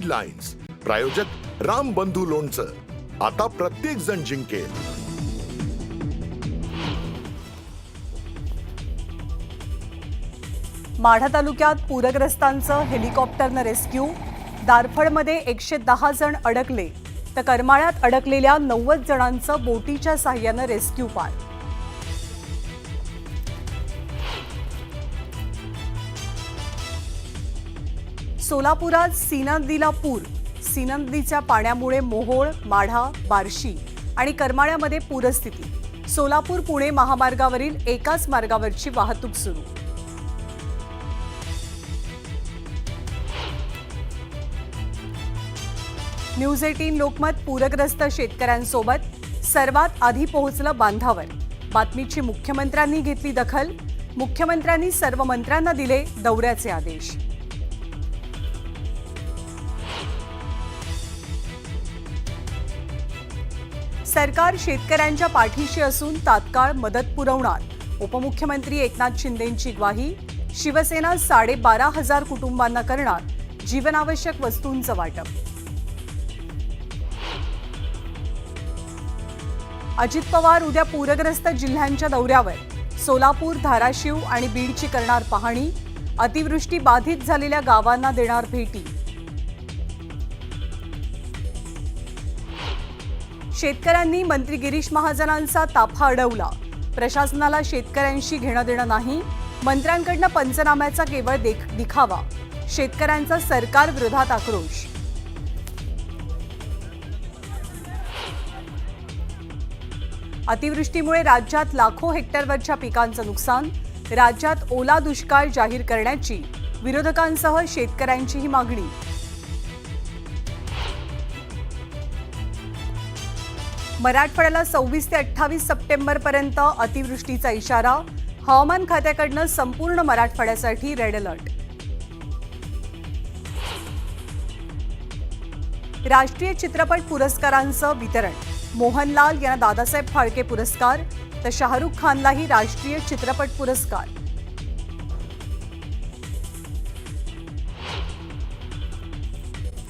Guidelines. प्रायोजक राम बंधू लोणचं. आता प्रत्येक जण जिंकेल. माढा तालुक्यात पूरग्रस्तांचं हेलिकॉप्टरनं रेस्क्यू. दारफळमध्ये 110 जण अडकले तर करमाळ्यात अडकलेल्या 90 जणांचं बोटीच्या साहाय्यानं रेस्क्यू पार. सोलापुरात सीना नदीला पूर. सीना नदीच्या पाण्यामुळे मोहोळ, माढा, बार्शी आणि करमाळ्यामध्ये पूरस्थिती. सोलापूर पुणे महामार्गावरील एकाच मार्गावरची वाहतूक सुरू. न्यूज 18 लोकमत पूरग्रस्त शेतकऱ्यांसोबत. सर्वात आधी पोहोचलं बांधावर. बातमीची मुख्यमंत्र्यांनी घेतली दखल. मुख्यमंत्र्यांनी सर्व मंत्र्यांना दिले दौऱ्याचे आदेश. सरकार शेतकऱ्यांच्या पाठीशी असून तात्काळ मदत पुरवणार. उपमुख्यमंत्री एकनाथ शिंदेंची ग्वाही. शिवसेना 12,500 कुटुंबांना करणार जीवनावश्यक वस्तूंचं वाटप. अजित पवार उद्या पूरग्रस्त जिल्ह्यांच्या दौऱ्यावर. सोलापूर, धाराशिव आणि बीडची करणार पाहणी. अतिवृष्टी बाधित झालेल्या गावांना देणार भेटी. शेतकऱ्यांनी मंत्री गिरीश महाजनांचा ताफा अडवला. प्रशासनाला शेतकऱ्यांशी घेणं देणं नाही. मंत्र्यांकडनं पंचनाम्याचा केवळ दिखावा. शेतकऱ्यांचा सरकार विरोधात आक्रोश. अतिवृष्टीमुळे राज्यात लाखो हेक्टरवरच्या पिकांचं नुकसान. राज्यात ओला दुष्काळ जाहीर करण्याची विरोधकांसह शेतकऱ्यांचीही मागणी. मराठवाड्याला 26 ते 28 सप्टेंबरपर्यंत अतिवृष्टीचा इशारा. हवामान खात्याकडनं संपूर्ण मराठवाड्यासाठी रेड अलर्ट. राष्ट्रीय चित्रपट पुरस्कारांचं वितरण. मोहनलाल यांना दादासाहेब फाळके पुरस्कार तर शाहरुख खानलाही राष्ट्रीय चित्रपट पुरस्कार.